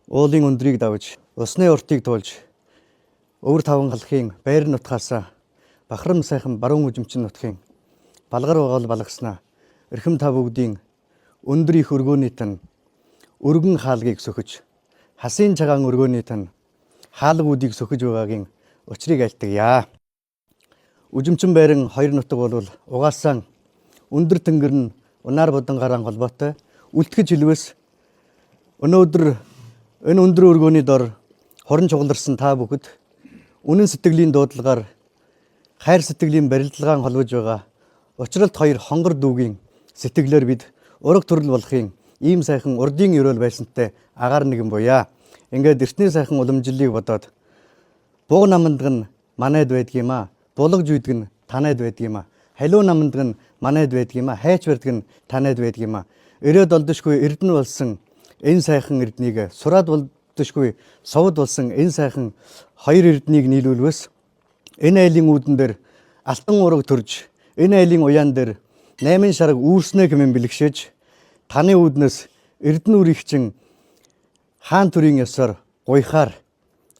Уулын өндрийг давж, усны уртыг туулж, өвөр таван халахын байр нутгаас бахарам сайхан баруун үжимчин нутгийн балгар угаал балгаснаа эрхэм та бүгдийн өндөр их өргөөний тань өргөн хаалгийг сөхөж, хасын цагаан өргөөний тань хаалгуудыг сөхөж байгаагийн учрыг айлтгая. Үжимчин байран хоёр нутаг бол угаасаа өндөр тэнгэр нь унаар бодонгараа холбоотой үлтгэж хэлвэс өнөөдөр энэ өндөр өргөөний дор хорон чугаларсан та бүгд үнэн сэтгэлийн дуудлагаар хайр сэтгэлийн барилдлагаан холбож байгаа учралт хоёр хонгор дүүгийн сэтгэлээр бид ураг төрөл болохын ийм сайхан урдын өрөөл байсантай агаар нэгэн буяа. Ингээд эртний сайхан уламжлалыг бодоод буу намандаг нь манайд байдгийм аа. Булгаж үйдэг нь танайд байдгийм аа. Халиу намандаг нь манайд байдгийм аа. Хайч барьдаг нь танайд байдгийм аа. Ирээд олдошгүй эрдэнэ болсон энэ сайхан эрднийг сураад болдошгүй совд болсон энэ сайхан хоёр эрднийг нийлүүлвэс энэ айлын үүдэн дээр алтан ураг төрж энэ айлын уяан дээр 8 шараг үүрснэ хэмээн бэлгшээж таны үүднээс эрдэнэ үрийгчин хаан төрийн ёсоор гуйхаар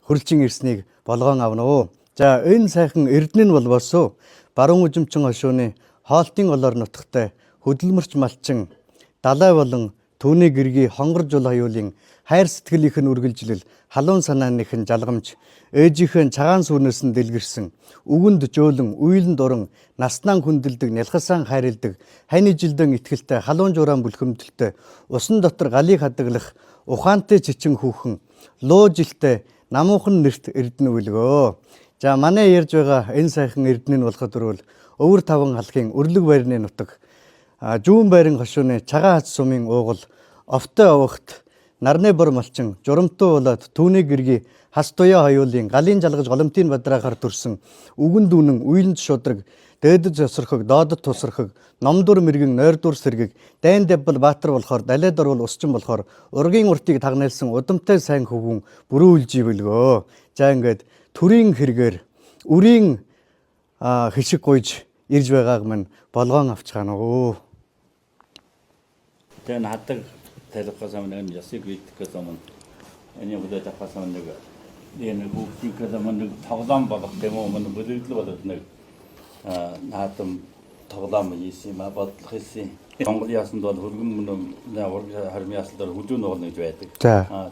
хөрөлжин ирснийг болгоон авна. За энэ сайхан эрдэнэ нь болвосоо баруун үжимчин хошууны хоолтын олоор нутагтай хөдөлмөрч малчин далай болон түүний гэргийн хонгор жул хаюулын хайр сэтгэлийнх нь үргэлжлэл халуун санааных нь жалгамж ээжийнхэн цагаан сүүнээс нь дэлгэрсэн үгэнд жөөлөн уйланд орон наснаа хүндэлдэг нялхасан хайрладаг хайны жилдэн итгэлтэй халуун жураан бүлхэмдэлтэй усан дотор галыг хадаглах ухаантай чичин хүүхэн луу жилтэй намуухан нэрт эрдэнэ үлгөө. За манай ярьж байгаа энэ сайхан эрдэнэ нь болоход өрөөл өвөр таван халахын өрлөг байрны нутаг жүүн байран хошууны цагаан хац сумын уугал овтой овогт нарны бор малчин журамтай болоод түүний гэргийн хас туяа хаюулын галын жалгаж голомтын бадрахаар төрсөн үгэн дүүнэн уйланд шудраг дээдэд ёсорхог доодод тусархаг номдур мэргэн нойрдур сэргэг дайн дэвбэл баатар болохоор далайд орвол усчин болохоор ургийн уртыг тагнайлсан удамтай сайн хөвгүн бүрүүлж ивэлгөө. За ингээд төрийн хэрэгээр үрийн хишиг гуйж ирж байгааг мань болгоон авчихаана уу. Тэгээ надаг талхаас амнаг ясыг витгэс амн энэ бүдэ тахаас амнаг энэ хүүхдийн амнаг тоглоом болох юм уу мань бүдэгдэл болоод нэг наадам тоглоом ийсэн ма бодлох ийсэн Монгол ясанд бол хөргөн мөн ураг хармын ясалдар хүлүүн нуурна гэж байдаг.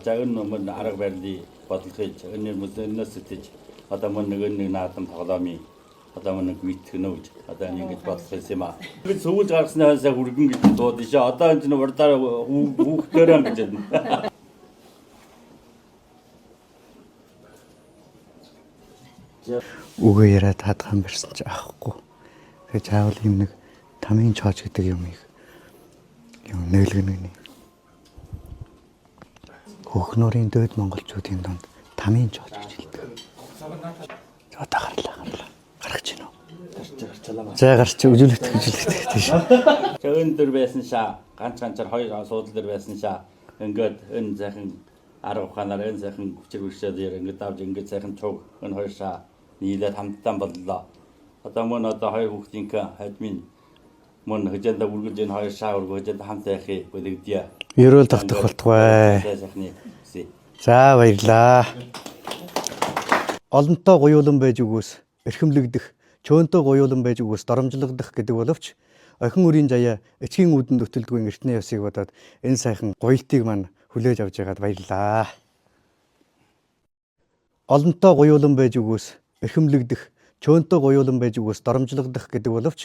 За энэ мөн арга барилын бодлохыг энэ мөснөөс сэтэж одоо мөн нэг наадам тоглоомын одоо нэг витгэнөөж одоо ингэж бодлох юм аа. Би зөвлөж гаргаснаас хүргэн гэж дууд ишээ. Одоо энэ чинь урдаар хүүхдээрээ гэж байна. Үгүй яриад хадгаан барьсан ч авахгүй. Тэгээ чаавал юм нэг тамийн чоож гэдэг юм нээлгэнэ. Хөхнөрийн дээд монголчуудын дунд тамийн чоож гэж хэлдэг. Одоо гарлаа. Гарч ийн үү? За гарч үзүүлэлт тийш. Чавын дээр байсан шаа ганцаар хоёр суудал дээр байсан шаа. Ингээд энэ сайхан арга ухаанаар энэ сайхан хүчээр үршээд ингээд давж ингээд сайхан цуг энэ хоёр шаа нийлээд хамтдаа боллоо. Одоо мөн одоо хоёр хүүхдийн хажмын мөн хөжөөндө үргэлж энэ хоёр шаа үргэлж хамт яхих бүгдээ. Ерөөл тогтох болтугай. За баярлаа. Олонтой гуйлан байж өгөөс эрхэмлэгдэх, чөөнтэй гуйлан байж өгөөс доромжлогдох гэдэг боловч охин үрийн заяа эцгийн үүдэнд өтөлдгүй эртний ёсыг бодоод энэ сайхан гуйлтыг мань хүлээж авч байгаад баярлаа. Олонтой гуйлан байж өгөөс эрхэмлэгдэх, чөөнтэй гуйлан байж өгөөс доромжлогдох гэдэг боловч